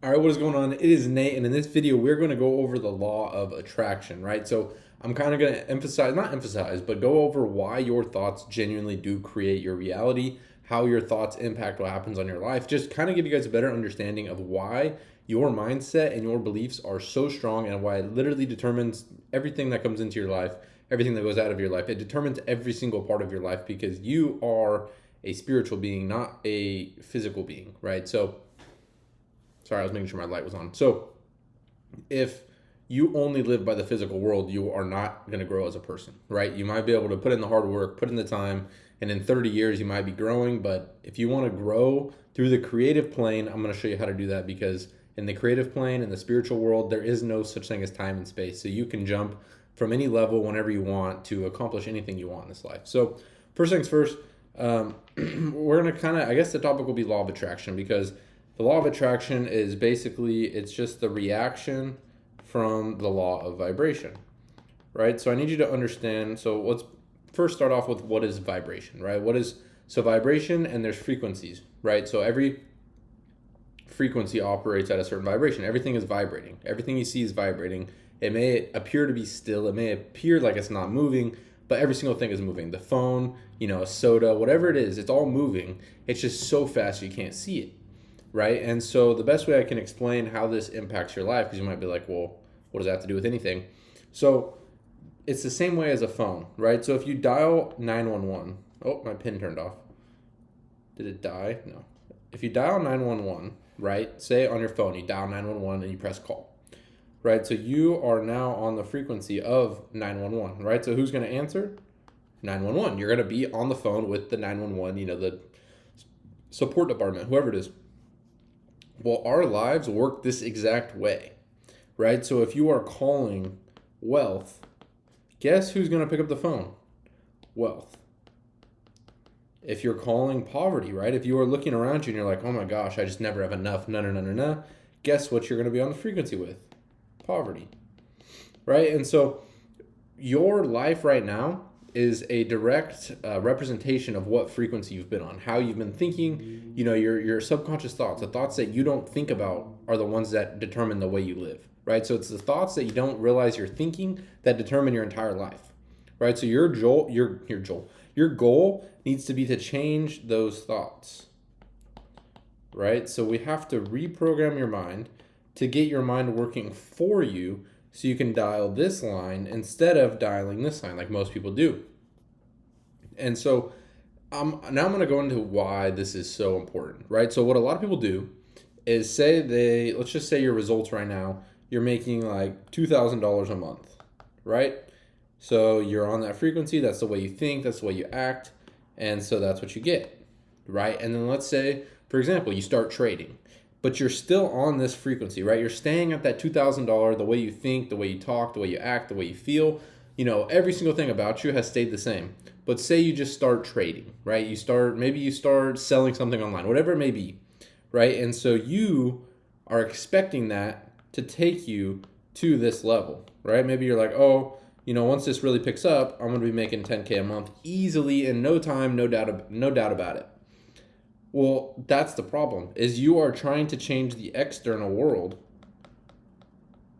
All right, what is going on? It is Nate, and in this video, we're going to go over the law of attraction, right? So I'm kind of going to not emphasize, but go over why your thoughts genuinely do create your reality, how your thoughts impact what happens on your life. Just kind of give you guys a better understanding of why your mindset and your beliefs are so strong and why it literally determines everything that comes into your life, everything that goes out of your life. It determines every single part of your life because you are a spiritual being, not a physical being, right? Sorry, I was making sure my light was on. So, if you only live by the physical world, you are not going to grow as a person, right? You might be able to put in the hard work, put in the time, and in 30 years, you might be growing. But if you want to grow through the creative plane, I'm going to show you how to do that because in the creative plane, in the spiritual world, there is no such thing as time and space. So, you can jump from any level whenever you want to accomplish anything you want in this life. So, first things first, we're going to I guess the topic will be law of attraction because the law of attraction is basically, it's just the reaction from the law of vibration, right? So I need you to understand, so let's first start off with what is vibration, right? So vibration, and there's frequencies, right? So every frequency operates at a certain vibration. Everything is vibrating. Everything you see is vibrating. It may appear to be still. It may appear like it's not moving, but every single thing is moving. The phone, a soda, whatever it is, it's all moving. It's just so fast you can't see it. Right? And so the best way I can explain how this impacts your life, because you might be like, well, what does that have to do with anything? So it's the same way as a phone, right? So if you dial 911, oh, my pin turned off. Did it die? No. If you dial 911, right? Say on your phone, you dial 911 and you press call, right? So you are now on the frequency of 911, right? So who's going to answer? 911. You're going to be on the phone with the 911, the support department, whoever it is. Well, our lives work this exact way, right? So if you are calling wealth, guess who's going to pick up the phone? Wealth. If you're calling poverty, right? If you are looking around you and you're like, oh my gosh, I just never have enough, no, guess what you're going to be on the frequency with? Poverty, right? And so your life right now is a direct representation of what frequency you've been on, how you've been thinking. Your subconscious thoughts, the thoughts that you don't think about are the ones that determine the way you live, right? So it's the thoughts that you don't realize you're thinking that determine your entire life, right? So your goal needs to be to change those thoughts, right? So we have to reprogram your mind to get your mind working for you so you can dial this line instead of dialing this line like most people do. And so now I'm going to go into why this is so important, right? So what a lot of people do is let's just say your results right now, you're making like $2,000 a month, right? So you're on that frequency, that's the way you think, that's the way you act, and so that's what you get, right? And then let's say, for example, you start trading, but you're still on this frequency, right? You're staying at that $2,000, the way you think, the way you talk, the way you act, the way you feel, every single thing about you has stayed the same. But say you just start trading, right? Maybe you start selling something online, whatever it may be, right? And so you are expecting that to take you to this level, right? Maybe you're like, oh, once this really picks up, I'm going to be making 10K a month easily in no time, no doubt about it. Well, that's the problem, is you are trying to change the external world,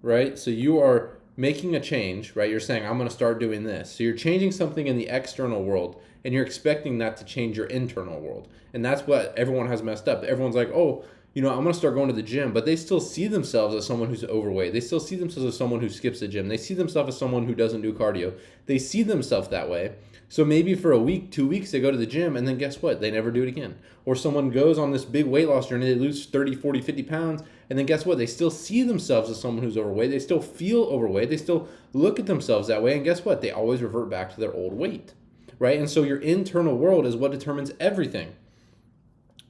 right? So you are making a change, right? You're saying, I'm going to start doing this. So you're changing something in the external world, and you're expecting that to change your internal world. And that's what everyone has messed up. Everyone's like, oh, I'm going to start going to the gym, but they still see themselves as someone who's overweight. They still see themselves as someone who skips the gym. They see themselves as someone who doesn't do cardio. They see themselves that way. So maybe for a week, 2 weeks, they go to the gym, and then guess what? They never do it again. Or someone goes on this big weight loss journey, they lose 30, 40, 50 pounds, and then guess what? They still see themselves as someone who's overweight. They still feel overweight. They still look at themselves that way, and guess what? They always revert back to their old weight, right? And so your internal world is what determines everything.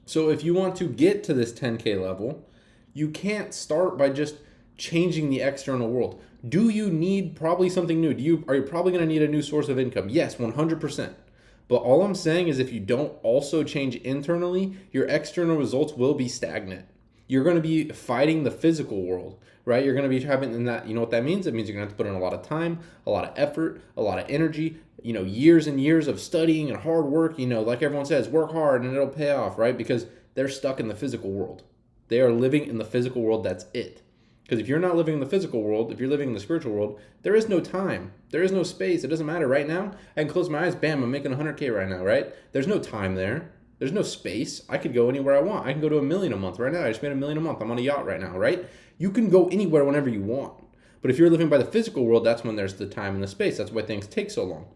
So if you want to get to this 10K level, you can't start by just changing the external world. Do you need probably something new? Are you probably going to need a new source of income? Yes, 100%. But all I'm saying is if you don't also change internally, your external results will be stagnant. You're going to be fighting the physical world, right? You're going to be having, and that, what that means? It means you're going to have to put in a lot of time, a lot of effort, a lot of energy, years and years of studying and hard work, like everyone says, work hard and it'll pay off, right? Because they're stuck in the physical world. They are living in the physical world. That's it. Because if you're not living in the physical world, if you're living in the spiritual world, there is no time. There is no space. It doesn't matter. Right now, I can close my eyes. Bam, I'm making 100K right now, right? There's no time there. There's no space. I could go anywhere I want. I can go to $1 million a month right now. I just made $1 million a month. I'm on a yacht right now, right? You can go anywhere whenever you want. But if you're living by the physical world, that's when there's the time and the space. That's why things take so long.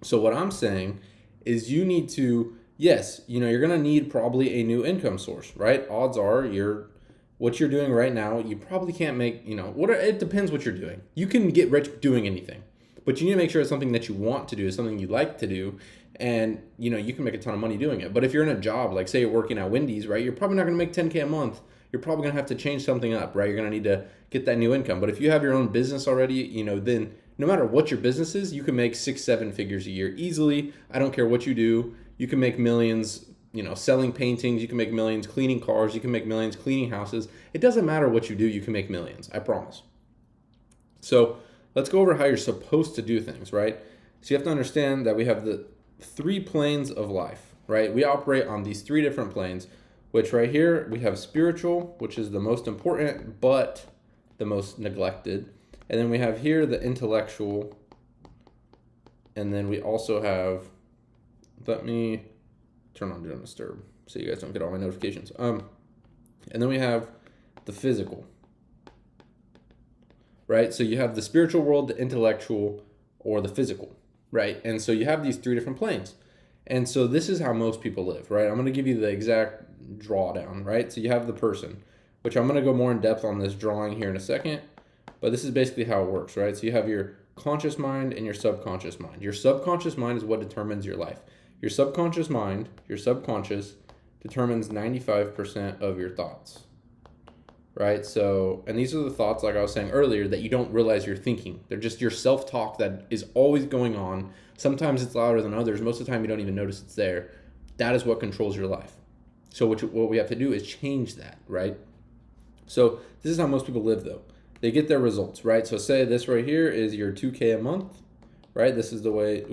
So what I'm saying is you need to, yes, you're going to need probably a new income source, right? Odds are what you're doing right now, you probably can't make, it depends what you're doing. You can get rich doing anything, but you need to make sure it's something that you want to do, something you like to do, and, you can make a ton of money doing it. But if you're in a job, like say you're working at Wendy's, right, you're probably not going to make 10K a month. You're probably going to have to change something up, right? You're going to need to get that new income. But if you have your own business already, then no matter what your business is, you can make 6-7 figures a year easily. I don't care what you do. You can make millions, selling paintings. You can make millions cleaning cars. You can make millions cleaning houses. It doesn't matter what you do. You can make millions. I promise. So let's go over how you're supposed to do things, right? So you have to understand that we have the 3 planes of life, right? We operate on these 3 different planes, which right here we have spiritual, which is the most important, but the most neglected. And then we have here the intellectual. And then we also have, let me turn on Do Not Disturb so you guys don't get all my notifications. And then we have the physical, right? So you have the spiritual world, the intellectual, or the physical, right? And so you have these 3 different planes. And so this is how most people live, right? I'm going to give you the exact drawdown, right? So you have the person, which I'm going to go more in depth on this drawing here in a second, but this is basically how it works, right? So you have your conscious mind and your subconscious mind. Your subconscious mind is what determines your life. Your subconscious mind, your subconscious, determines 95% of your thoughts, right? So, and these are the thoughts, like I was saying earlier, that you don't realize you're thinking. They're just your self-talk that is always going on. Sometimes it's louder than others. Most of the time you don't even notice it's there. That is what controls your life. So what we have to do is change that, right? So this is how most people live, though. They get their results, right? So say this right here is your 2K a month, right? This is the way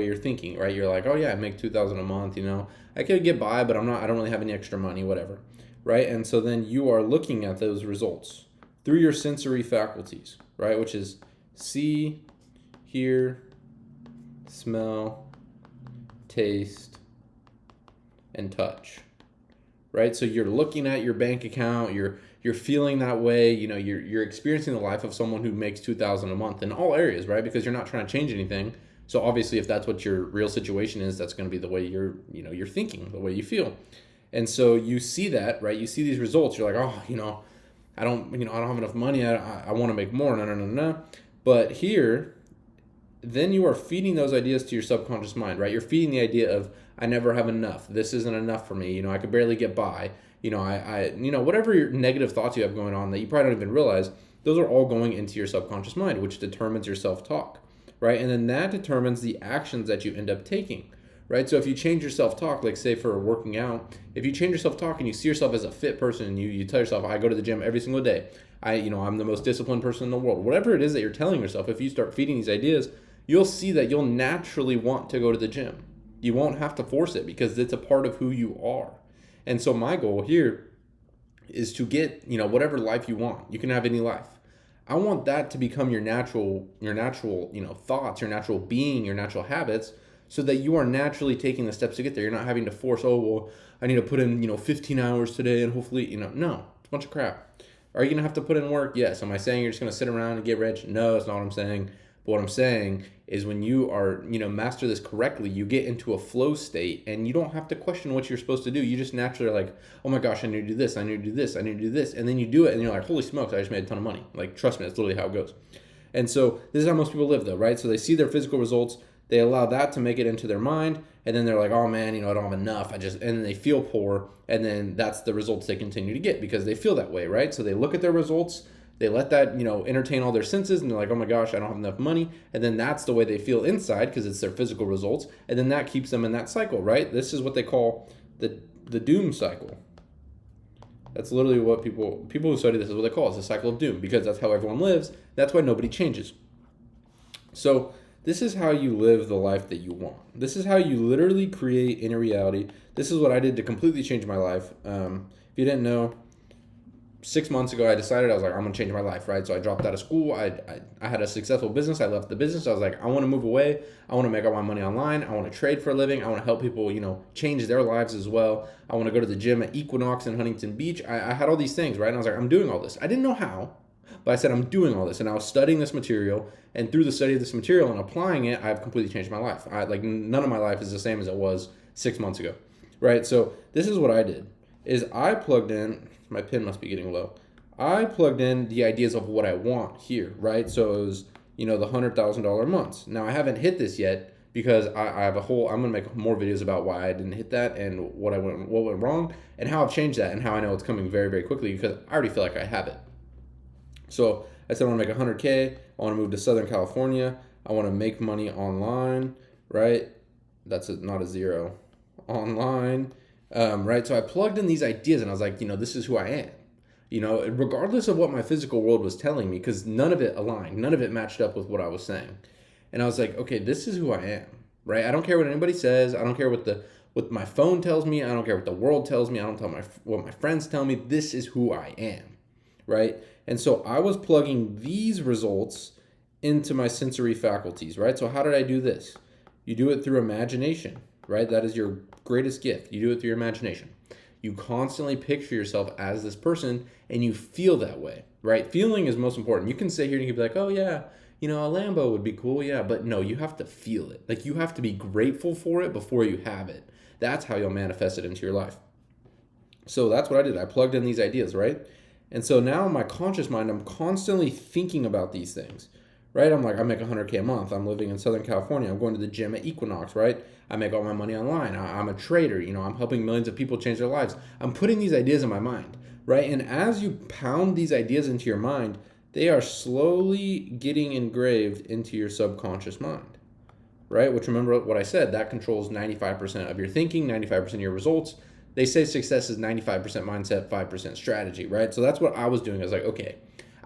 you're thinking, right? You're like, oh yeah, I make 2,000 a month, I could get by, but I don't really have any extra money, whatever, right? And so then you are looking at those results through your sensory faculties, right? Which is see, hear, smell, taste, and touch. Right? So you're looking at your bank account, you're feeling that way, you're experiencing the life of someone who makes 2,000 a month in all areas, right? Because you're not trying to change anything. So obviously if that's what your real situation is, that's going to be the way you're thinking, the way you feel. And so you see that, right? You see these results, you're like, oh, I don't have enough money. I want to make more. No. But here, then you are feeding those ideas to your subconscious mind, right? You're feeding the idea of, I never have enough. This isn't enough for me. I could barely get by. Whatever your negative thoughts you have going on that you probably don't even realize, those are all going into your subconscious mind, which determines your self-talk, right? And then that determines the actions that you end up taking, right? So if you change your self-talk, like say for working out, if you change your self-talk and you see yourself as a fit person and you tell yourself, I go to the gym every single day. I'm the most disciplined person in the world. Whatever it is that you're telling yourself, if you start feeding these ideas, you'll see that you'll naturally want to go to the gym. You won't have to force it because it's a part of who you are. And so my goal here is to get, whatever life you want. You can have any life. I want that to become your natural, thoughts, your natural being, your natural habits, so that you are naturally taking the steps to get there. You're not having to force, I need to put in, 15 hours today and hopefully, no, it's a bunch of crap. Are you going to have to put in work? Yes. Am I saying you're just going to sit around and get rich? No, that's not what I'm saying. But what I'm saying is when you are, master this correctly, you get into a flow state and you don't have to question what you're supposed to do. You just naturally are like, oh my gosh, I need to do this. I need to do this. I need to do this. And then you do it and you're like, holy smokes, I just made a ton of money. Like, trust me, that's literally how it goes. And so this is how most people live though, right? So they see their physical results. They allow that to make it into their mind. And then they're like, oh man, I don't have enough. And then they feel poor. And then that's the results they continue to get because they feel that way, right? So they look at their results. They let that, entertain all their senses and they're like, oh my gosh, I don't have enough money. And then that's the way they feel inside because it's their physical results. And then that keeps them in that cycle, right? This is what they call the doom cycle. That's literally what people who study this is what they call it. It's a cycle of doom because that's how everyone lives. That's why nobody changes. So this is how you live the life that you want. This is how you literally create inner reality. This is what I did to completely change my life. If you didn't know, 6 months ago, I decided I was like, I'm gonna change my life, right? So I dropped out of school. I had a successful business. I left the business. I was like, I want to move away. I want to make all my money online. I want to trade for a living. I want to help people, change their lives as well. I want to go to the gym at Equinox in Huntington Beach. I had all these things, right? And I was like, I'm doing all this. I didn't know how, but I said I'm doing all this, and I was studying this material. And through the study of this material and applying it, I've completely changed my life. None of my life is the same as it was 6 months ago, right? So this is what I did: is I plugged in. My pin must be getting low. I plugged in the ideas of what I want here, right? So it was, the $100,000 months. Now I haven't hit this yet because I have I'm gonna make more videos about why I didn't hit that and what went wrong and how I've changed that and how I know it's coming very, very quickly because I already feel like I have it. So I said I want to make 100K. I want to move to Southern California. I want to make money online, right? That's not a zero. Online, right? So I plugged in these ideas and I was like, this is who I am. Regardless of what my physical world was telling me, because none of it aligned, none of it matched up with what I was saying. And I was like, okay, this is who I am, right? I don't care what anybody says. I don't care what my phone tells me. I don't care what the world tells me. I don't tell what my friends tell me. This is who I am, right? And so I was plugging these results into my sensory faculties, right? So how did I do this? You do it through imagination, right? That is your greatest gift. You do it through your imagination. You constantly picture yourself as this person and you feel that way, right? Feeling is most important. You can sit here and you can be like, oh yeah, a Lambo would be cool. Yeah. But no, you have to feel it. Like you have to be grateful for it before you have it. That's how you'll manifest it into your life. So that's what I did. I plugged in these ideas, right? And so now in my conscious mind, I'm constantly thinking about these things, right? I'm like, I make 100K a month. I'm living in Southern California. I'm going to the gym at Equinox, right? I make all my money online. I'm a trader. I'm helping millions of people change their lives. I'm putting these ideas in my mind, right? And as you pound these ideas into your mind, they are slowly getting engraved into your subconscious mind, right? Which, remember what I said, that controls 95% of your thinking, 95% of your results. They say success is 95% mindset, 5% strategy, right? So that's what I was doing. I was like, okay,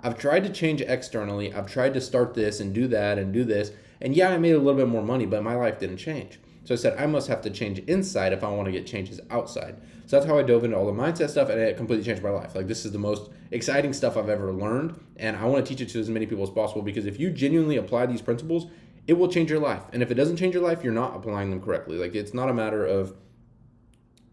I've tried to change externally. I've tried to start this and do that and do this. And yeah, I made a little bit more money, but my life didn't change. So I said, I must have to change inside if I want to get changes outside. So that's how I dove into all the mindset stuff, and it completely changed my life. Like, this is the most exciting stuff I've ever learned, and I want to teach it to as many people as possible, because if you genuinely apply these principles, it will change your life. And if it doesn't change your life, you're not applying them correctly. Like, it's not a matter of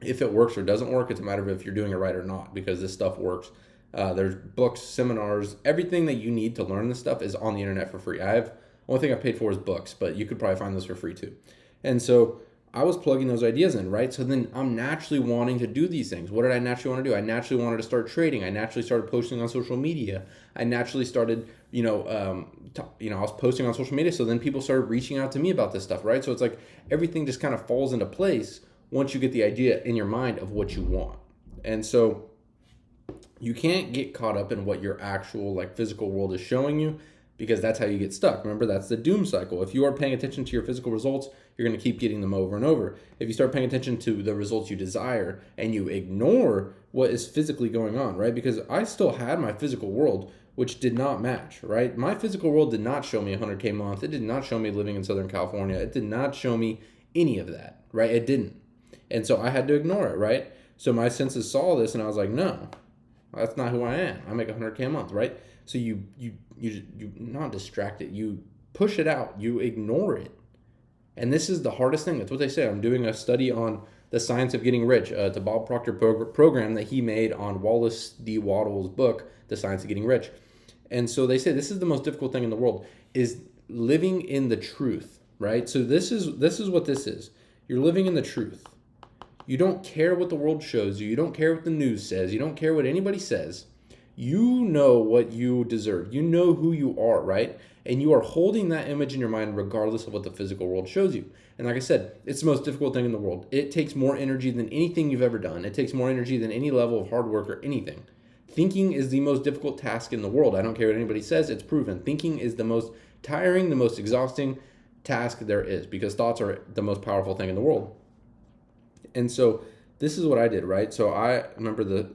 if it works or doesn't work. It's a matter of if you're doing it right or not, because this stuff works. There's books, seminars, everything that you need to learn this stuff is on the internet for free. Only thing I paid for is books, but you could probably find this for free too. And so I was plugging those ideas in, right? So then I'm naturally wanting to do these things. What did I naturally want to do? I naturally wanted to start trading. I naturally started posting on social media. I naturally started, I was posting on social media. So then people started reaching out to me about this stuff, right? So it's like everything just kind of falls into place once you get the idea in your mind of what you want. And so you can't get caught up in what your actual physical world is showing you, because that's how you get stuck. Remember, that's the doom cycle. If you are paying attention to your physical results, you're going to keep getting them over and over. If you start paying attention to the results you desire and you ignore what is physically going on, right? Because I still had my physical world, which did not match, right? My physical world did not show me 100K a month. It did not show me living in Southern California. It did not show me any of that, right? It didn't. And so I had to ignore it, right? So my senses saw this and I was like, no, that's not who I am. I make 100K a month, right? So you not distract it. You push it out. You ignore it. And this is the hardest thing. That's what they say. I'm doing a study on the science of getting rich. It's a Bob Proctor program that he made on Wallace D. Wattles' book, The Science of Getting Rich. And so they say this is the most difficult thing in the world, is living in the truth, right? So this is what this is. You're living in the truth. You don't care what the world shows you. You don't care what the news says. You don't care what anybody says. You know what you deserve. You know who you are, right? And you are holding that image in your mind regardless of what the physical world shows you. And like I said, it's the most difficult thing in the world. It takes more energy than anything you've ever done. It takes more energy than any level of hard work or anything. Thinking is the most difficult task in the world. I don't care what anybody says. It's proven. Thinking is the most tiring, the most exhausting task there is, because thoughts are the most powerful thing in the world. And so this is what I did, right? So I remember the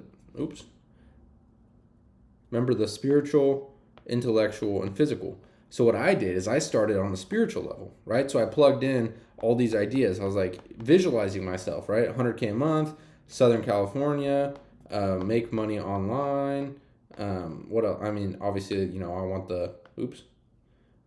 spiritual, intellectual, and physical. So what I did is I started on the spiritual level, right? So I plugged in all these ideas. I was like visualizing myself, right? 100K a month, Southern California, make money online. What else? I mean, obviously, I want the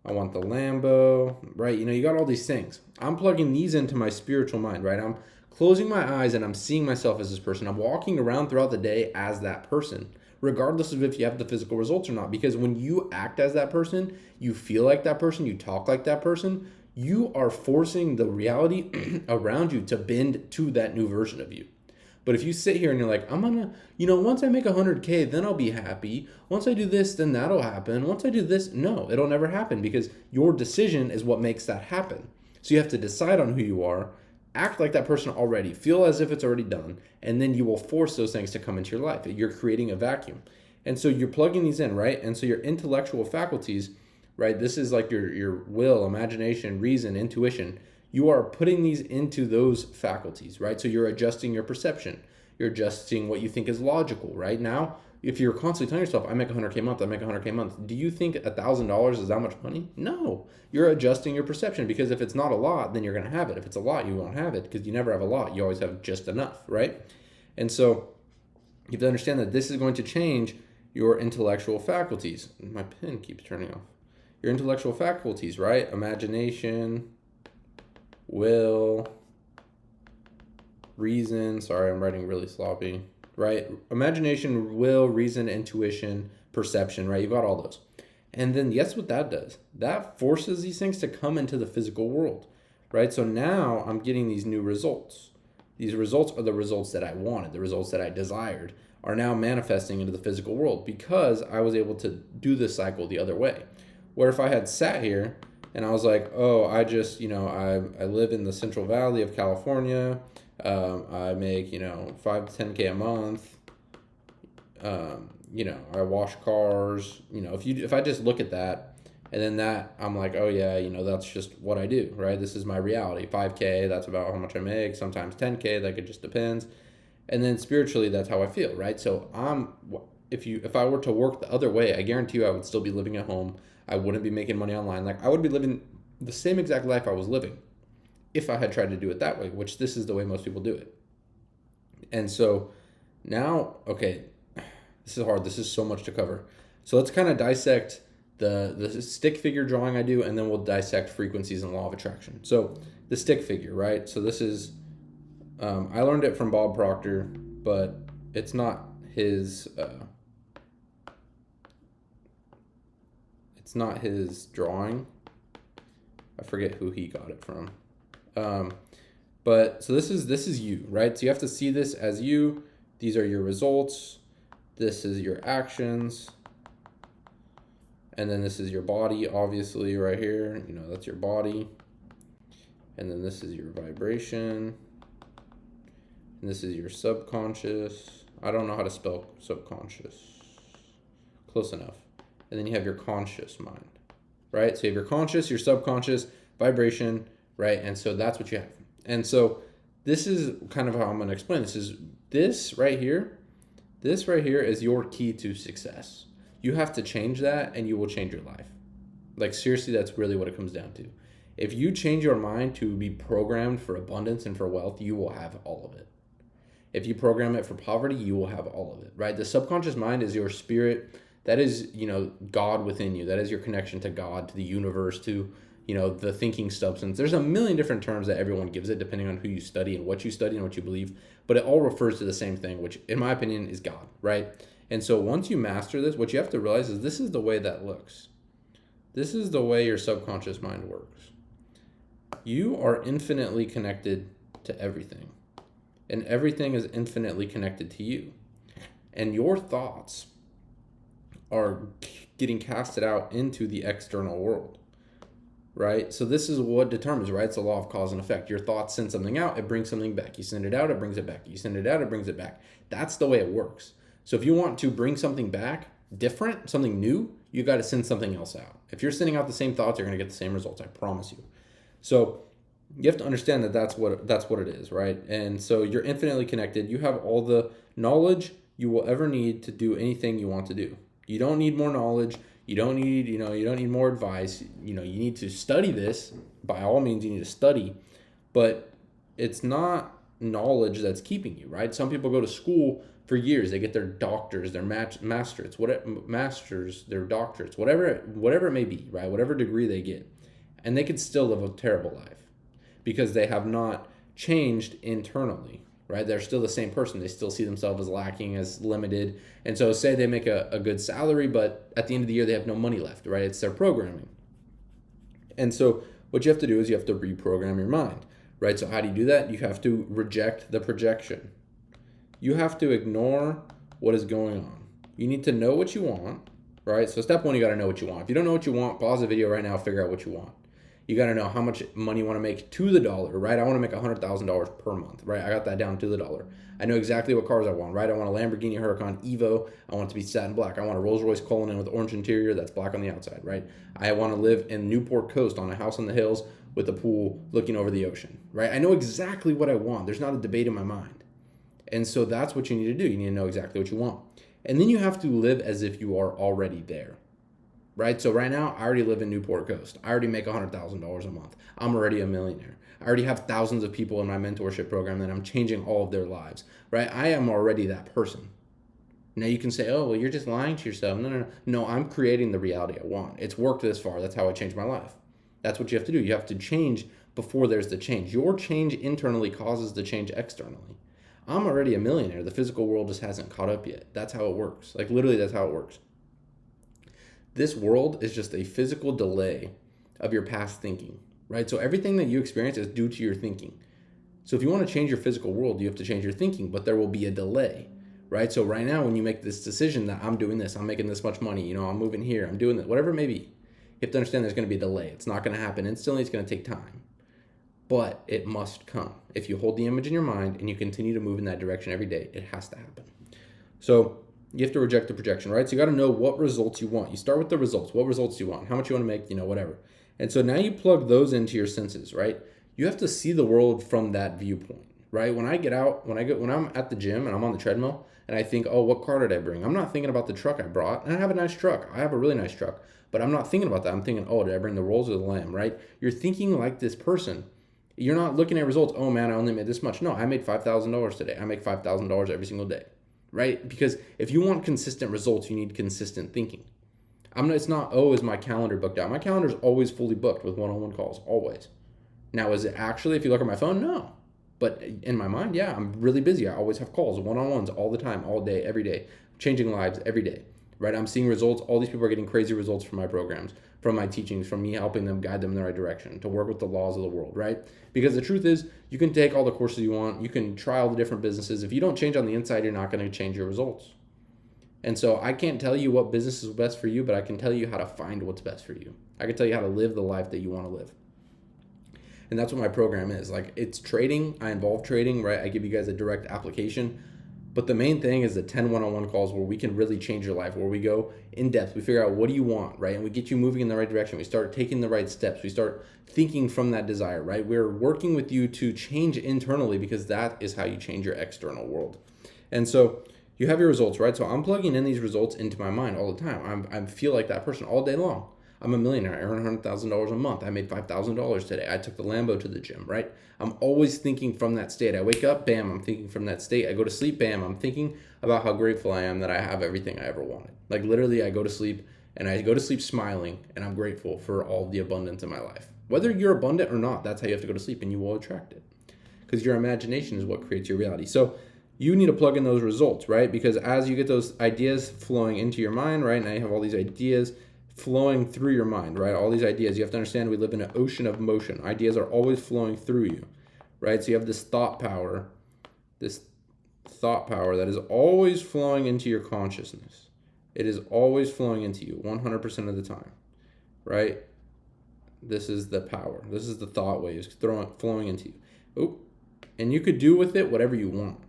Lambo, right? You got all these things. I'm plugging these into my spiritual mind, right? I'm closing my eyes and I'm seeing myself as this person. I'm walking around throughout the day as that person, regardless of if you have the physical results or not. Because when you act as that person, you feel like that person, you talk like that person, you are forcing the reality around you to bend to that new version of you. But if you sit here and you're like, I'm gonna, once I make 100K, then I'll be happy. Once I do this, then that'll happen. Once I do this, no, it'll never happen because your decision is what makes that happen. So you have to decide on who you are, act like that person already, feel as if it's already done, and then you will force those things to come into your life. You're creating a vacuum. And so you're plugging these in, right? And so your intellectual faculties, right? This is like your will, imagination, reason, intuition. You are putting these into those faculties, right? So you're adjusting your perception. You're adjusting what you think is logical, right? Now, if you're constantly telling yourself, I make 100K a month, I make 100K a month, do you think $1,000 is that much money? No. You're adjusting your perception because if it's not a lot, then you're going to have it. If it's a lot, you won't have it because you never have a lot. You always have just enough, right? And so you have to understand that this is going to change your intellectual faculties. My pen keeps turning off. Your intellectual faculties, right? Imagination, will, reason. Sorry, I'm writing really sloppy. Right? Imagination, will, reason, intuition, perception, right? You've got all those. And then guess what that does? That forces these things to come into the physical world, right? So now I'm getting these new results. These results are the results that I wanted, the results that I desired are now manifesting into the physical world because I was able to do this cycle the other way. Where if I had sat here and I was like, oh, I just, I live in the Central Valley of California. I make, 5 to 10K a month. I wash cars. If I just look at that and then that, I'm like, oh yeah, that's just what I do, right? This is my reality. 5K, that's about how much I make. Sometimes 10K, like it just depends. And then spiritually, that's how I feel, right? So if I were to work the other way, I guarantee you I would still be living at home. I wouldn't be making money online. Like I would be living the same exact life I was living if I had tried to do it that way, which this is the way most people do it. And so now, okay, this is hard. This is so much to cover. So let's kind of dissect the stick figure drawing I do, and then we'll dissect frequencies and law of attraction. So the stick figure, right? So this is, I learned it from Bob Proctor, but it's not his, it's not his drawing. I forget who he got it from. But so this is you, right? So you have to see this as you. These are your results. This is your actions. And then this is your body, obviously, right here. That's your body. And then this is your vibration. And this is your subconscious. I don't know how to spell subconscious. Close enough. And then you have your conscious mind, right? So you have your conscious, your subconscious, vibration, right? And so that's what you have. And so this is kind of how I'm going to explain this. This right here is your key to success. You have to change that and you will change your life. Like seriously, that's really what it comes down to. If you change your mind to be programmed for abundance and for wealth, you will have all of it. If you program it for poverty, you will have all of it, right? The subconscious mind is your spirit. That is, God within you. That is your connection to God, to the universe, to, the thinking substance. There's a million different terms that everyone gives it depending on who you study and what you believe, but it all refers to the same thing, which in my opinion is God, right? And so once you master this, what you have to realize is this is the way that looks. This is the way your subconscious mind works. You are infinitely connected to everything, and everything is infinitely connected to you. And your thoughts are getting casted out into the external world, right? So this is what determines, right? It's the law of cause and effect. Your thoughts send something out, it brings something back. You send it out, it brings it back. You send it out, it brings it back. That's the way it works. So if you want to bring something back different, something new, you got to send something else out. If you're sending out the same thoughts, you're going to get the same results, I promise you. So you have to understand that that's what it is, right? And so you're infinitely connected. You have all the knowledge you will ever need to do anything you want to do. You don't need more knowledge. You don't need, you don't need more advice. You need to study this. By all means, you need to study, but it's not knowledge that's keeping you, right? Some people go to school for years. They get their doctors, their masters, their doctorates, whatever it may be, right? Whatever degree they get, and they could still live a terrible life because they have not changed internally, right? They're still the same person. They still see themselves as lacking, as limited. And so say they make a good salary, but at the end of the year, they have no money left, right? It's their programming. And so what you have to do is you have to reprogram your mind, right? So how do you do that? You have to reject the projection. You have to ignore what is going on. You need to know what you want, right? So step one, you got to know what you want. If you don't know what you want, pause the video right now, figure out what you want. You got to know how much money you want to make to the dollar, right? I want to make $100,000 per month, right? I got that down to the dollar. I know exactly what cars I want, right? I want a Lamborghini Huracan Evo. I want it to be satin black. I want a Rolls Royce Cullinan with orange interior that's black on the outside, right? I want to live in Newport Coast on a house in the hills with a pool looking over the ocean, right? I know exactly what I want. There's not a debate in my mind. And so that's what you need to do. You need to know exactly what you want. And then you have to live as if you are already there. Right? So right now, I already live in Newport Coast. I already make $100,000 a month. I'm already a millionaire. I already have thousands of people in my mentorship program that I'm changing all of their lives. Right? I am already that person. Now you can say, oh, well, you're just lying to yourself. No, I'm creating the reality I want. It's worked this far. That's how I changed my life. That's what you have to do. You have to change before there's the change. Your change internally causes the change externally. I'm already a millionaire. The physical world just hasn't caught up yet. That's how it works. Like literally, that's how it works. This world is just a physical delay of your past thinking, right? So everything that you experience is due to your thinking. So if you want to change your physical world, you have to change your thinking, but there will be a delay, right? So right now, when you make this decision that I'm doing this, I'm making this much money, I'm moving here, I'm doing this, whatever it may be, you have to understand there's going to be a delay. It's not going to happen instantly. It's going to take time, but it must come. If you hold the image in your mind and you continue to move in that direction every day, it has to happen. So you have to reject the projection, right? So you got to know what results you want. You start with the results. What results do you want? How much you want to make, whatever. And so now you plug those into your senses, right? You have to see the world from that viewpoint, right? When I get out, when I'm at the gym and I'm on the treadmill and I think, oh, what car did I bring? I'm not thinking about the truck I brought. And I have a nice truck. I have a really nice truck, but I'm not thinking about that. I'm thinking, oh, did I bring the rolls or the lamb, right? You're thinking like this person. You're not looking at results. Oh man, I only made this much. No, I made $5,000 today. I make $5,000 every single day. Right? Because if you want consistent results, you need consistent thinking. It's not, oh, is my calendar booked out? My calendar is always fully booked with one-on-one calls, always. Now, is it actually, if you look at my phone? No. But in my mind, yeah, I'm really busy. I always have calls, one-on-ones all the time, all day, every day, changing lives every day, right? I'm seeing results. All these people are getting crazy results from my programs, from my teachings, from me helping them, guide them in the right direction, to work with the laws of the world, right? Because the truth is, you can take all the courses you want, you can try all the different businesses. If you don't change on the inside, you're not going to change your results. And so I can't tell you what business is best for you, but I can tell you how to find what's best for you. I can tell you how to live the life that you want to live. And that's what my program is. Like, it's trading. I involve trading, right? I give you guys a direct application. But the main thing is the 10 one-on-one calls where we can really change your life, where we go in depth. We figure out what do you want, right? And we get you moving in the right direction. We start taking the right steps. We start thinking from that desire, right? We're working with you to change internally because that is how you change your external world. And so you have your results, right? So I'm plugging in these results into my mind all the time. I feel like that person all day long. I'm a millionaire. I earn $100,000 a month. I made $5,000 today. I took the Lambo to the gym, right? I'm always thinking from that state. I wake up, bam, I'm thinking from that state. I go to sleep, bam, I'm thinking about how grateful I am that I have everything I ever wanted. Like literally, I go to sleep and I go to sleep smiling and I'm grateful for all the abundance in my life. Whether you're abundant or not, that's how you have to go to sleep and you will attract it. Because your imagination is what creates your reality. So you need to plug in those results, right? Because as you get those ideas flowing into your mind, right? Now you have all these ideas flowing through your mind, right? All these ideas. You have to understand we live in an ocean of motion. Ideas are always flowing through you, right? So you have this thought power that is always flowing into your consciousness. It is always flowing into you 100% of the time, right? This is the power. This is the thought waves flowing into you. And you could do with it whatever you want.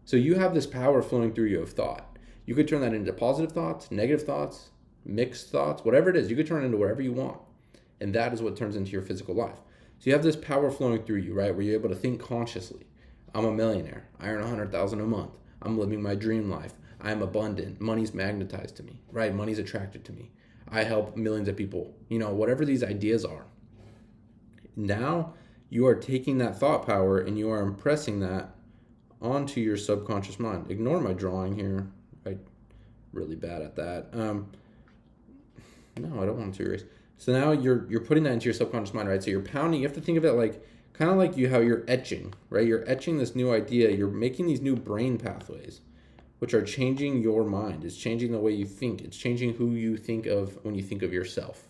So you have this power flowing through you of thought. You could turn that into positive thoughts, negative thoughts, mixed thoughts, whatever it is. You could turn it into whatever you want. And that is what turns into your physical life. So you have this power flowing through you, right? Where you're able to think consciously. I'm a millionaire. I earn $100,000 a month. I'm living my dream life. I'm abundant. Money's magnetized to me, right? Money's attracted to me. I help millions of people. Whatever these ideas are. Now you are taking that thought power and you are impressing that onto your subconscious mind. Ignore my drawing here. I'm really bad at that. No, I don't want to erase. So now you're putting that into your subconscious mind, right? So you're pounding. You have to think of it like kind of like how you're etching, right? You're etching this new idea. You're making these new brain pathways, which are changing your mind. It's changing the way you think. It's changing who you think of when you think of yourself.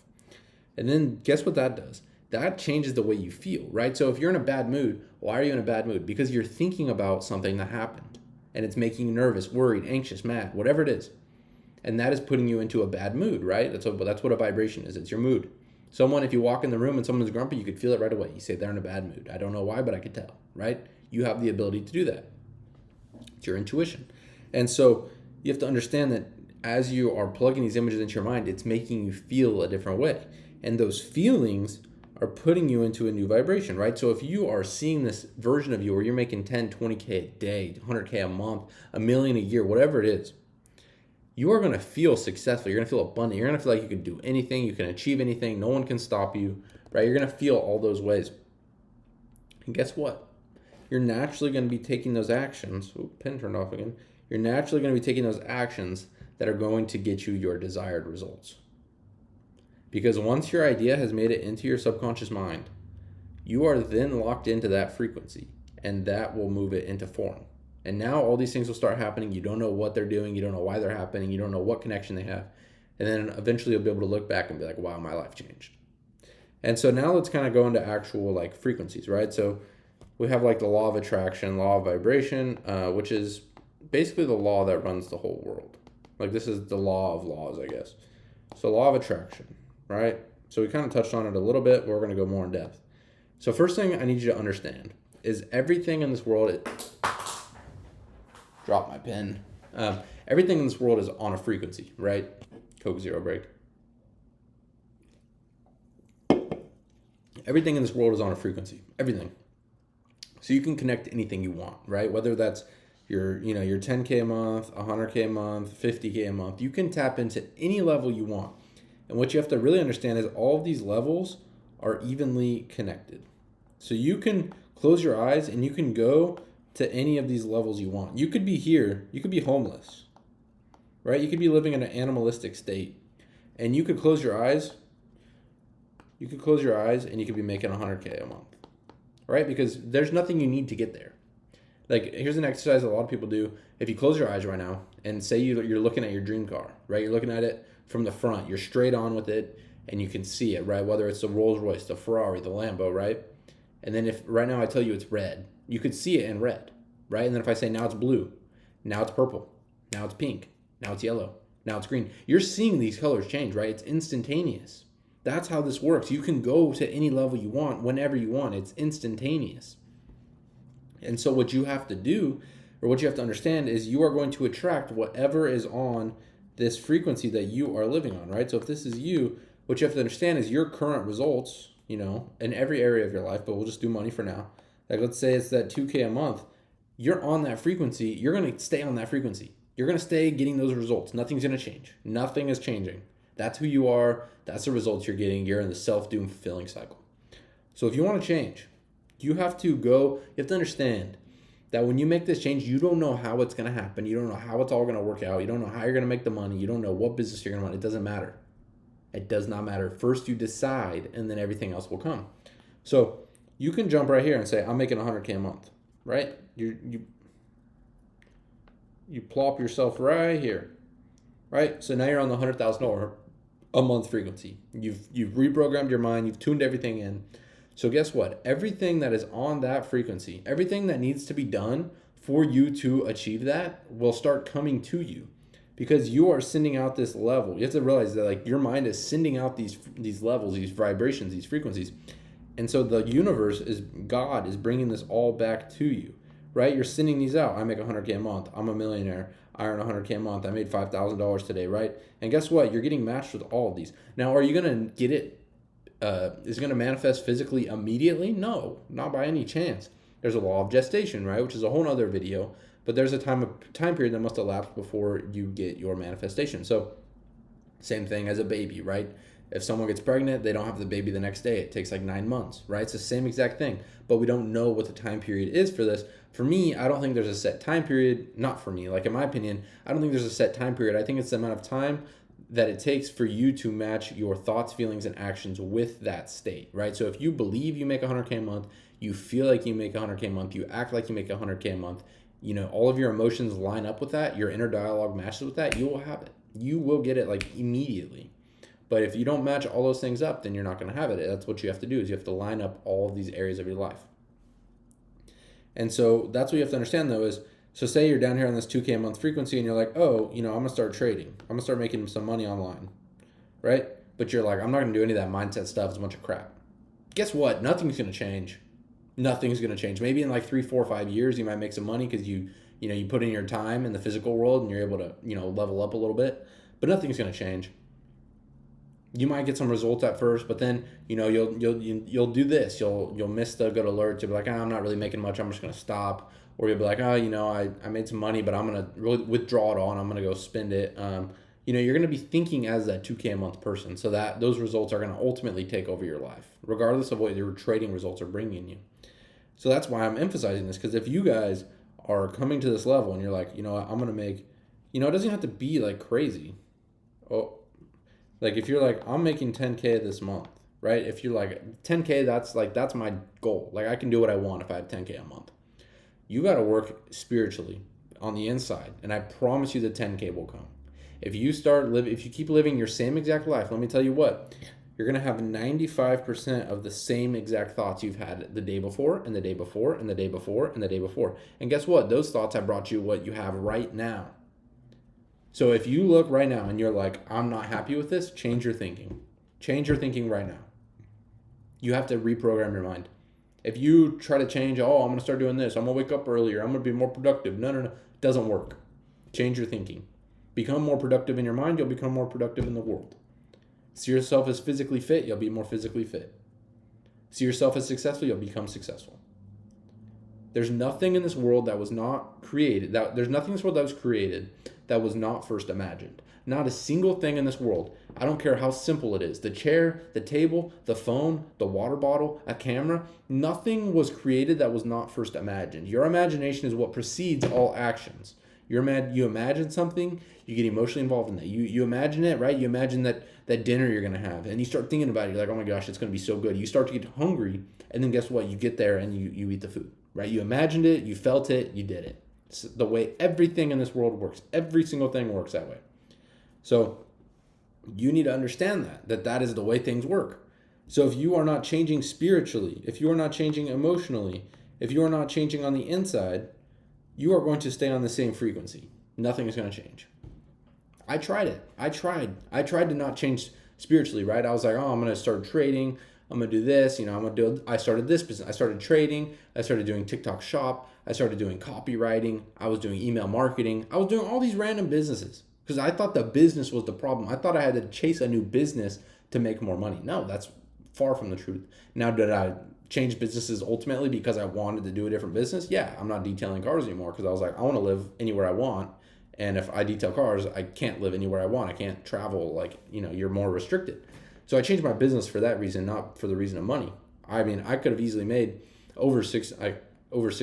And then guess what that does? That changes the way you feel, right? So if you're in a bad mood, why are you in a bad mood? Because you're thinking about something that happened and it's making you nervous, worried, anxious, mad, whatever it is. And that is putting you into a bad mood, right? That's what a vibration is. It's your mood. Someone, if you walk in the room and someone's grumpy, you could feel it right away. You say they're in a bad mood. I don't know why, but I could tell, right? You have the ability to do that. It's your intuition. And so you have to understand that as you are plugging these images into your mind, it's making you feel a different way. And those feelings are putting you into a new vibration, right? So if you are seeing this version of you where you're making 10, 20K a day, 100K a month, a million a year, whatever it is, you are going to feel successful. You're going to feel abundant. You're going to feel like you can do anything. You can achieve anything. No one can stop you, right? You're going to feel all those ways. And guess what? You're naturally going to be taking those actions. Oh, pen turned off again. You're naturally going to be taking those actions that are going to get you your desired results. Because once your idea has made it into your subconscious mind, you are then locked into that frequency, and that will move it into form. And now all these things will start happening. You don't know what they're doing. You don't know why they're happening. You don't know what connection they have. And then eventually you'll be able to look back and be like, wow, my life changed. And so now let's kind of go into actual like frequencies, right? So we have like the law of attraction, law of vibration, which is basically the law that runs the whole world. Like this is the law of laws, I guess. So law of attraction, right? So we kind of touched on it a little bit, but we're going to go more in depth. So first thing I need you to understand is everything in this world, drop my pen. Everything in this world is on a frequency, right? Coke Zero break. Everything in this world is on a frequency. Everything. So you can connect to anything you want, right? Whether that's your 10K a month, 100K a month, 50K a month, you can tap into any level you want. And what you have to really understand is all of these levels are evenly connected. So you can close your eyes and you can go to any of these levels you want. You could be here, you could be homeless, right? You could be living in an animalistic state, and you could close your eyes. You could close your eyes and you could be making 100K a month, right? Because there's nothing you need to get there. Like here's an exercise a lot of people do. If you close your eyes right now and say you're looking at your dream car, right? You're looking at it from the front. You're straight on with it and you can see it, right? Whether it's the Rolls Royce, the Ferrari, the Lambo, right? And then if right now I tell you it's red, you could see it in red, right? And then if I say now it's blue, now it's purple, now it's pink, now it's yellow, now it's green. You're seeing these colors change, right? It's instantaneous. That's how this works. You can go to any level you want whenever you want. It's instantaneous. And so what you have to do, or what you have to understand, is you are going to attract whatever is on this frequency that you are living on, right? So if this is you, what you have to understand is your current results, in every area of your life, but we'll just do money for now. Like let's say it's that 2K a month. You're on that frequency. You're going to stay on that frequency. You're going to stay getting those results. Nothing's going to change. Nothing is changing. That's who you are. That's the results you're getting. You're in the self-doom fulfilling cycle. So if you want to change, you have to understand that when you make this change, you don't know how it's going to happen. You don't know how it's all going to work out. You don't know how you're going to make the money. You don't know what business you're going to run. It doesn't matter. It does not matter. First you decide, and then everything else will come. So you can jump right here and say, I'm making 100K a month, right? You plop yourself right here, right? So now you're on the $100,000 a month frequency. You've reprogrammed your mind. You've tuned everything in. So guess what? Everything that is on that frequency, everything that needs to be done for you to achieve that will start coming to you, because you are sending out this level. You have to realize that like your mind is sending out these levels, these vibrations, these frequencies. And so the universe God is bringing this all back to you, right? You're sending these out. I make 100K a month. I'm a millionaire. I earn 100K a month. I made $5,000 today, right? And guess what? You're getting matched with all of these. Now, are you going to get it? Is it going to manifest physically immediately? No, not by any chance. There's a law of gestation, right? Which is a whole other video. But there's a time period that must elapse before you get your manifestation. So same thing as a baby, right? If someone gets pregnant, they don't have the baby the next day. It takes like 9 months, right? It's the same exact thing, but we don't know what the time period is for this. For me, I don't think there's a set time period. Not for me. Like in my opinion, I don't think there's a set time period. I think it's the amount of time that it takes for you to match your thoughts, feelings, and actions with that state, right? So if you believe you make 100K a month, you feel like you make 100K a month, you act like you make 100K a month, all of your emotions line up with that, your inner dialogue matches with that, you will have it. You will get it like immediately. But if you don't match all those things up, then you're not going to have it. That's what you have to do, is you have to line up all of these areas of your life. And so that's what you have to understand though is, so say you're down here on this 2K a month frequency and you're like, oh, I'm going to start trading. I'm going to start making some money online, right? But you're like, I'm not going to do any of that mindset stuff. It's a bunch of crap. Guess what? Nothing's going to change. Nothing's going to change. Maybe in like 3, 4, 5 years, you might make some money because you put in your time in the physical world and you're able to, level up a little bit, but nothing's going to change. You might get some results at first, but then, you'll do this. You'll miss the good alerts. You'll be like, I'm not really making much. I'm just going to stop. Or you'll be like, I made some money, but I'm going to really withdraw it all and I'm going to go spend it. You're going to be thinking as that 2K a month person, so that those results are going to ultimately take over your life, regardless of what your trading results are bringing you. So that's why I'm emphasizing this, because if you guys are coming to this level and you're like, I'm going to make, it doesn't have to be like crazy. Oh, like if you're like, I'm making 10K this month, right? If you're like 10K, that's my goal. Like I can do what I want if I have 10K a month. You got to work spiritually on the inside, and I promise you the 10K will come. If you keep living your same exact life, let me tell you what, you're going to have 95% of the same exact thoughts you've had the day before and the day before and the day before and the day before. And guess what? Those thoughts have brought you what you have right now. So if you look right now and you're like, I'm not happy with this, change your thinking. Change your thinking right now. You have to reprogram your mind. If you try to change, I'm going to start doing this, I'm going to wake up earlier, I'm going to be more productive. No. It doesn't work. Change your thinking. Become more productive in your mind, you'll become more productive in the world. See yourself as physically fit, you'll be more physically fit. See yourself as successful, you'll become successful. There's nothing in this world that was not created, there's nothing in this world that was created that was not first imagined. Not a single thing in this world. I don't care how simple it is. The chair, the table, the phone, the water bottle, a camera. Nothing was created that was not first imagined. Your imagination is what precedes all actions. You imagine something, you get emotionally involved in that. You imagine it, right? You imagine that dinner you're going to have, and you start thinking about it. You're like, oh my gosh, it's going to be so good. You start to get hungry, and then guess what? You get there and you eat the food, right? You imagined it, you felt it, you did it. It's the way everything in this world works. Every single thing works that way. So you need to understand that is the way things work. So if you are not changing spiritually, if you are not changing emotionally, if you are not changing on the inside, you are going to stay on the same frequency. Nothing is going to change. I tried it. I tried to not change spiritually, right? I was like, I'm going to start trading. I'm going to do this. I started this business. I started trading. I started doing TikTok shop. I started doing copywriting. I was doing email marketing. I was doing all these random businesses because I thought the business was the problem. I thought I had to chase a new business to make more money. No, that's far from the truth. Now, did I change businesses ultimately because I wanted to do a different business? Yeah, I'm not detailing cars anymore because I was like, I want to live anywhere I want. And if I detail cars, I can't live anywhere I want. I can't travel, you're more restricted. So I changed my business for that reason, not for the reason of money. I mean, I could have easily made over six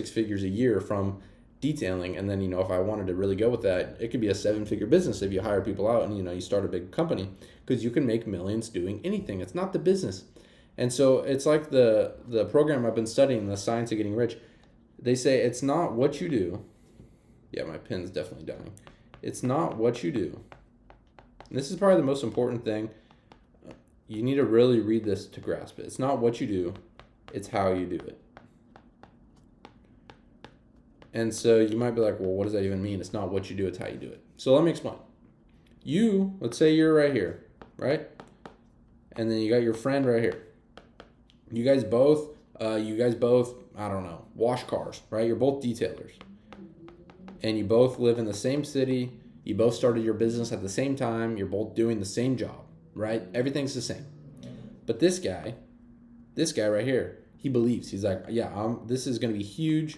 figures a year from detailing. And then, if I wanted to really go with that, it could be a 7-figure business if you hire people out and, you start a big company, because you can make millions doing anything. It's not the business. And so it's like the program I've been studying, The Science of Getting Rich. They say it's not what you do. Yeah, my pen's definitely dying. It's not what you do. And this is probably the most important thing. You need to really read this to grasp it. It's not what you do, it's how you do it. And so you might be like, well, what does that even mean? It's not what you do, it's how you do it. So let me explain. Let's say you're right here, right? And then you got your friend right here. You guys both, I don't know, wash cars, right? You're both detailers. And you both live in the same city. You both started your business at the same time. You're both doing the same job, right? Everything's the same. But this guy right here, he believes. He's like, this is going to be huge.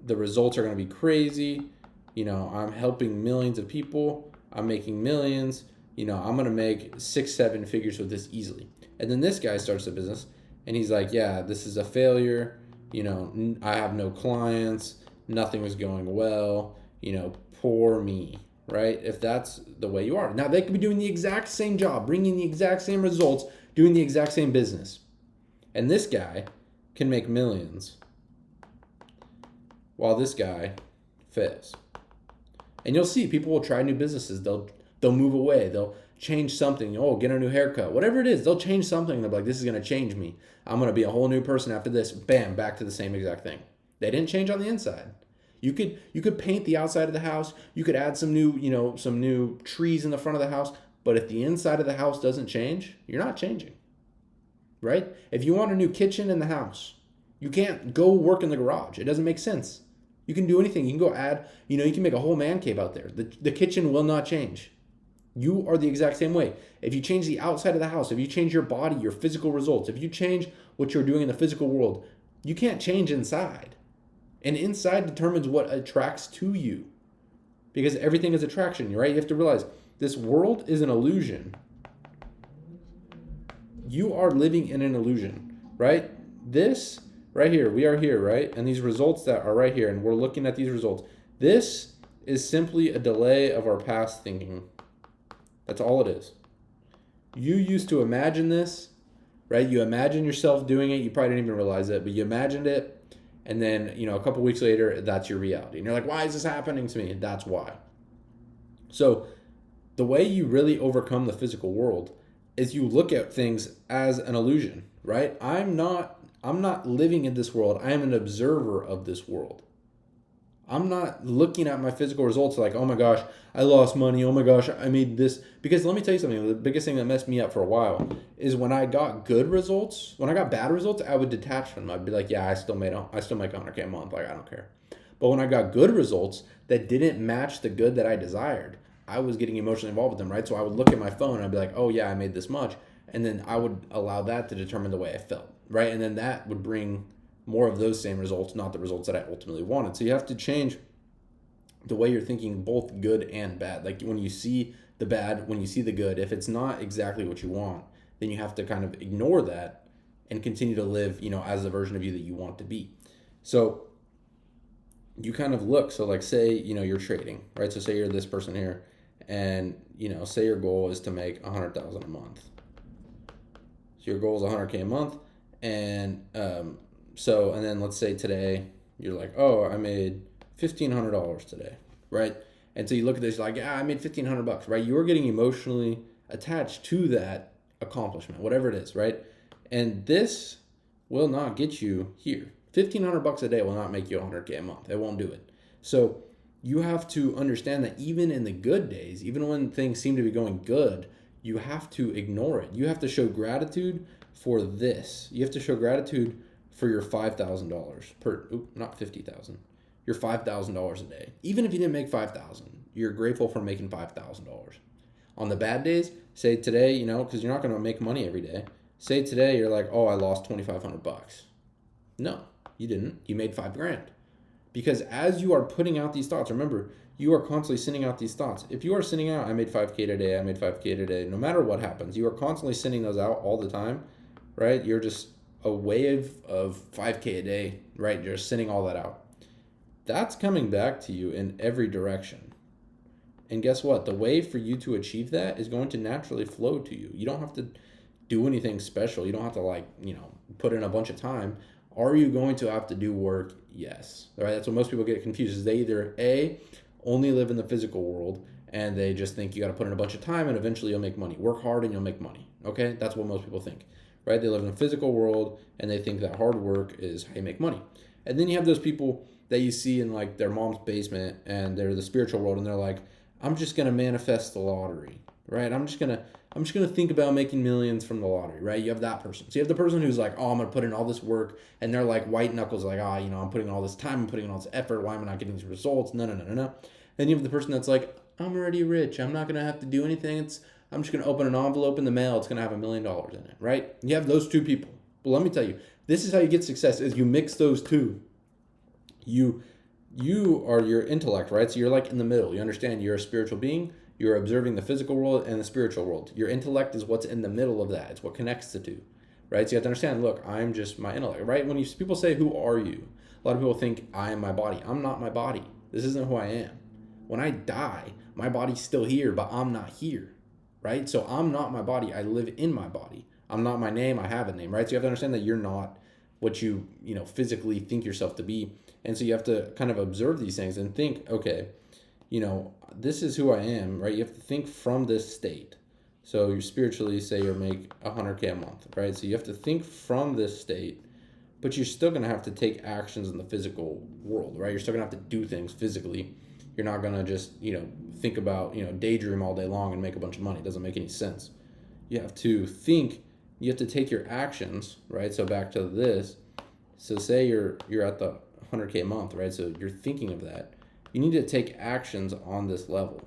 The results are going to be crazy. I'm helping millions of people. I'm making millions. I'm going to make 6, 7 figures with this easily. And then this guy starts a business and he's like, yeah, this is a failure. I have no clients. Nothing was going well. Poor me, right? If that's the way you are. Now, they could be doing the exact same job, bringing the exact same results, doing the exact same business. And this guy can make millions while this guy fails. And you'll see people will try new businesses. They'll move away. They'll change something. Oh, get a new haircut. Whatever it is, they'll change something. They're like, this is going to change me. I'm going to be a whole new person after this. Bam, back to the same exact thing. They didn't change on the inside. You could paint the outside of the house. You could add some new trees in the front of the house. But if the inside of the house doesn't change, you're not changing, right? If you want a new kitchen in the house, you can't go work in the garage. It doesn't make sense. You can do anything. You can go add, you can make a whole man cave out there. The kitchen will not change. You are the exact same way. If you change the outside of the house, if you change your body, your physical results, if you change what you're doing in the physical world, you can't change inside. And inside determines what attracts to you. Because everything is attraction, right? You have to realize this world is an illusion. You are living in an illusion, right? This right here, we are here, right? And these results that are right here, and we're looking at these results. This is simply a delay of our past thinking. That's all it is. You used to imagine this, right? You imagine yourself doing it. You probably didn't even realize it, but you imagined it. And then, a couple weeks later, that's your reality. And you're like, why is this happening to me? That's why. So the way you really overcome the physical world is you look at things as an illusion, right? I'm not living in this world. I am an observer of this world. I'm not looking at my physical results like, oh my gosh, I lost money. Oh my gosh, I made this. Because let me tell you something. The biggest thing that messed me up for a while is when I got good results, when I got bad results, I would detach from them. I'd be like, yeah, I still make 100K a month. Like, I don't care. But when I got good results that didn't match the good that I desired, I was getting emotionally involved with them, right? So I would look at my phone and I'd be like, oh yeah, I made this much. And then I would allow that to determine the way I felt, right? And then that would bring more of those same results, not the results that I ultimately wanted. So you have to change the way you're thinking, both good and bad. Like when you see the bad, when you see the good, if it's not exactly what you want, then you have to kind of ignore that and continue to live, as the version of you that you want to be. So you kind of look, so like say, you're trading, right? So say you're this person here and, say your goal is to make 100,000 a month. So your goal is 100K a month. And, and then let's say today you're like, oh, I made $1,500 today, right? And so you look at this, you're like, yeah, I made $1,500, right? You're getting emotionally attached to that accomplishment, whatever it is, right? And this will not get you here. $1,500 a day will not make you 100K a month. It won't do it. So you have to understand that even in the good days, even when things seem to be going good, you have to ignore it. You have to show gratitude for this. You have to show gratitude for your $5,000 not 50,000. Your $5,000 a day. Even if you didn't make 5,000, you're grateful for making $5,000. On the bad days, say today, because you're not going to make money every day. Say today you're like, oh, I lost $2,500. No, you didn't. You made $5,000. Because as you are putting out these thoughts, remember, you are constantly sending out these thoughts. If you are sending out, I made 5K today, I made 5K today, no matter what happens, you are constantly sending those out all the time, right? You're just a wave of 5K a day, right? You're sending all that out. That's coming back to you in every direction. And guess what? The way for you to achieve that is going to naturally flow to you. You don't have to do anything special. You don't have to put in a bunch of time. Are you going to have to do work? Yes. All right. That's what most people get confused is they either only live in the physical world and they just think you got to put in a bunch of time and eventually you'll make money. Work hard and you'll make money. Okay. That's what most people think, right? They live in the physical world and they think that hard work is how you make money. And then you have those people that you see in like their mom's basement and they're the spiritual world and they're like, I'm just going to manifest the lottery, right? I'm just going to think about making millions from the lottery, right? You have that person. So you have the person who's like, oh, I'm going to put in all this work and they're like white knuckles, like, I'm putting in all this time, I'm putting in all this effort. Why am I not getting these results? No. Then you have the person that's like, I'm already rich. I'm not going to have to do anything. I'm just going to open an envelope in the mail. It's going to have $1 million in it, right? You have those two people. But let me tell you, this is how you get success is you mix those two. You are your intellect, right? So you're like in the middle. You understand you're a spiritual being You're observing the physical world and the spiritual world. Your intellect is what's in the middle of that. It's what connects the two, right? So you have to understand, look, I'm just my intellect, right? When people say, who are you? A lot of people think I am my body. I'm not my body. This isn't who I am. When I die, my body's still here, but I'm not here, right? So I'm not my body. I live in my body. I'm not my name. I have a name, right? So you have to understand that you're not what you physically think yourself to be. And so you have to kind of observe these things and think, okay, this is who I am, right? You have to think from this state. So you spiritually say you make 100K a month, right? So you have to think from this state, but you're still going to have to take actions in the physical world, right? You're still going to have to do things physically. You're not going to just, think about, daydream all day long and make a bunch of money. It doesn't make any sense. You have to think, you have to take your actions, right? So back to this. So say you're at the 100K a month, right? So you're thinking of that. You need to take actions on this level,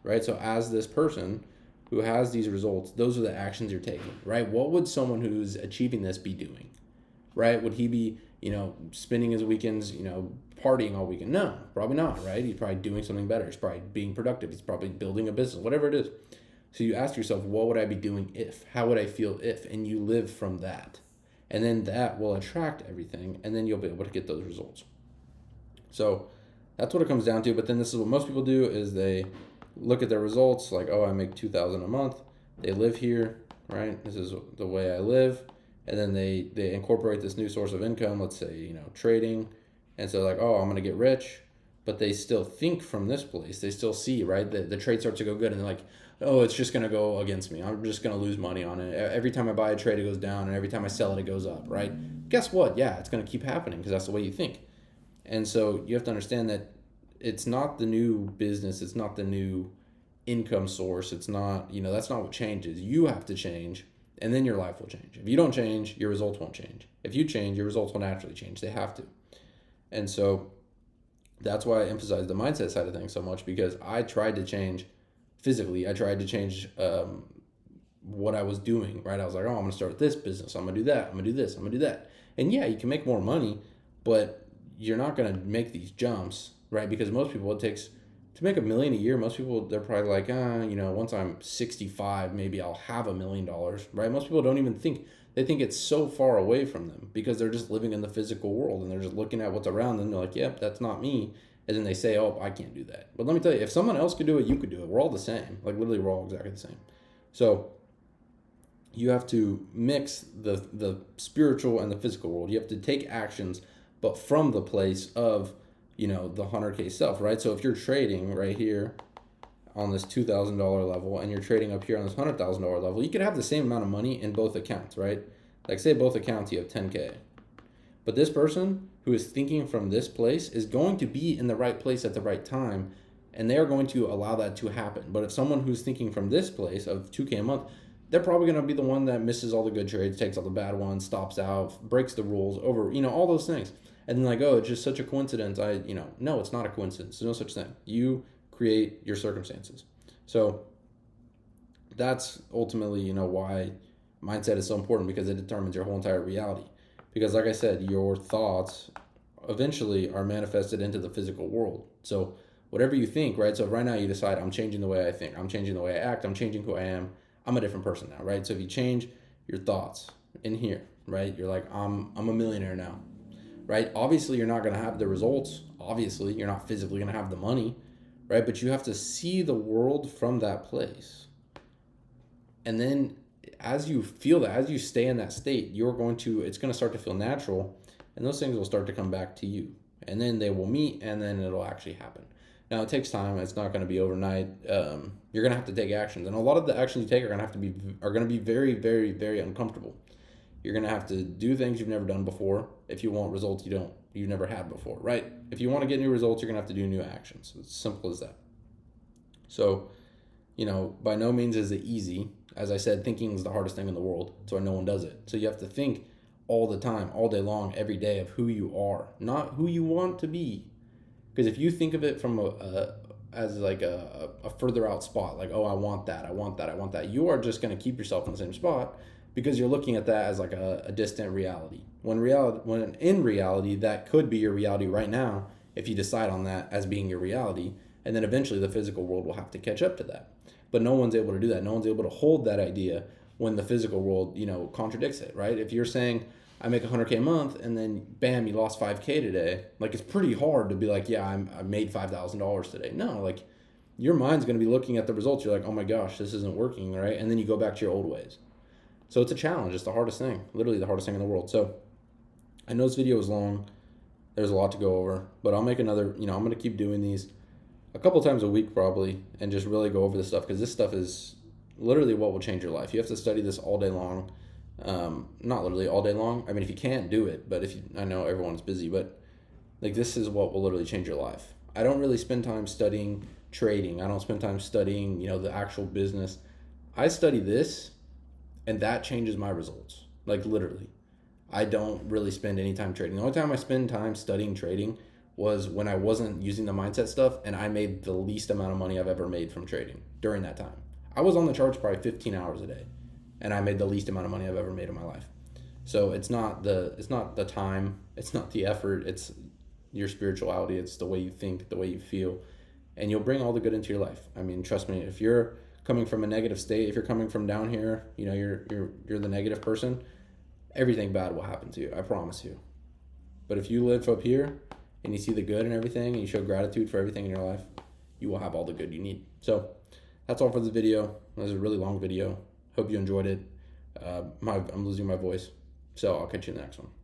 right? So as this person who has these results, those are the actions you're taking, right? What would someone who's achieving this be doing, right? Would he be, spending his weekends, partying all weekend? No, probably not, right? He's probably doing something better. He's probably being productive. He's probably building a business, whatever it is. So you ask yourself, what would I be doing if? How would I feel if? And you live from that. And then that will attract everything, and then you'll be able to get those results. So that's what it comes down to. But then this is what most people do is they look at their results like, oh, I make $2,000 a month. They live here, right? This is the way I live. And then they incorporate this new source of income, let's say, trading. And so like, oh, I'm going to get rich. But they still think from this place. They still see, right? The trade starts to go good. And they're like, oh, it's just going to go against me. I'm just going to lose money on it. Every time I buy a trade, it goes down. And every time I sell it, it goes up, right? Guess what? Yeah, it's going to keep happening because that's the way you think. And so you have to understand that it's not the new business. It's not the new income source. It's not, that's not what changes. You have to change, and then your life will change. If you don't change, your results won't change. If you change, your results will naturally change. They have to. And so that's why I emphasize the mindset side of things so much, because I tried to change physically. I tried to change what I was doing, right? I was like, oh, I'm going to start this business. I'm going to do that. I'm going to do this. I'm going to do that. And yeah, you can make more money, but you're not going to make these jumps, right? Because most people, it takes to make $1 million a year. Most people, they're probably like, once I'm 65, maybe I'll have $1 million, right? Most people don't even think, they think it's so far away from them because they're just living in the physical world and they're just looking at what's around them. And they're like, yep, that's not me. And then they say, oh, I can't do that. But let me tell you, if someone else could do it, you could do it. We're all the same. Like literally, we're all exactly the same. So you have to mix the spiritual and the physical world. You have to take actions, but from the place of, the 100K self, right? So if you're trading right here on this $2,000 level and you're trading up here on this $100,000 level, you could have the same amount of money in both accounts, right? Like say both accounts, you have 10K. But this person who is thinking from this place is going to be in the right place at the right time, and they're going to allow that to happen. But if someone who's thinking from this place of 2K a month, they're probably going to be the one that misses all the good trades, takes all the bad ones, stops out, breaks the rules, over, all those things. And then like, oh, it's just such a coincidence. No, it's not a coincidence. There's no such thing. You create your circumstances. So that's ultimately, why mindset is so important, because it determines your whole entire reality. Because like I said, your thoughts eventually are manifested into the physical world. So whatever you think, right? So right now you decide, I'm changing the way I think. I'm changing the way I act. I'm changing who I am. I'm a different person now, right? So if you change your thoughts in here, right? You're like, I'm a millionaire now, right? Obviously, you're not going to have the results. Obviously, you're not physically going to have the money, right? But you have to see the world from that place. And then as you feel that, as you stay in that state, it's going to start to feel natural, and those things will start to come back to you. And then they will meet, and then it'll actually happen. Now, it takes time. It's not going to be overnight. You're going to have to take actions. And a lot of the actions you take are going to be very, very, very uncomfortable. You're going to have to do things you've never done before if you want results you've never had before, right? If you want to get new results, you're going to have to do new actions. It's simple as that. So, by no means is it easy. As I said, thinking is the hardest thing in the world. That's why no one does it. So you have to think all the time, all day long, every day of who you are, not who you want to be. Because if you think of it from as like a further out spot, like, oh, I want that, you are just going to keep yourself in the same spot because you're looking at that as like a distant reality. When in reality, that could be your reality right now if you decide on that as being your reality. And then eventually the physical world will have to catch up to that. But no one's able to do that. No one's able to hold that idea when the physical world, contradicts it, right? If you're saying I make 100K a month and then bam, you lost 5K today, like it's pretty hard to be like, yeah, I made $5,000 today. No, like your mind's going to be looking at the results. You're like, oh my gosh, this isn't working, right? And then you go back to your old ways. So it's a challenge. It's the hardest thing, literally the hardest thing in the world. So I know this video is long. There's a lot to go over, but I'll make another, I'm going to keep doing these a couple times a week probably and just really go over this stuff because this stuff is literally what will change your life. You have to study this all day long. Not literally all day long. I mean, if you can't do it, but I know everyone's busy, but like this is what will literally change your life. I don't really spend time studying trading. I don't spend time studying, the actual business. I study this and that changes my results. Like literally. I don't really spend any time trading. The only time I spend time studying trading was when I wasn't using the mindset stuff and I made the least amount of money I've ever made from trading during that time. I was on the charts probably 15 hours a day and I made the least amount of money I've ever made in my life. So it's not the time, it's not the effort, it's your spirituality, it's the way you think, the way you feel, and you'll bring all the good into your life. I mean, trust me, if you're coming from a negative state, if you're coming from down here, you're the negative person, everything bad will happen to you, I promise you. But if you live up here and you see the good and everything and you show gratitude for everything in your life, you will have all the good you need. So that's all for this video. This is a really long video. Hope you enjoyed it. I'm losing my voice, so I'll catch you in the next one.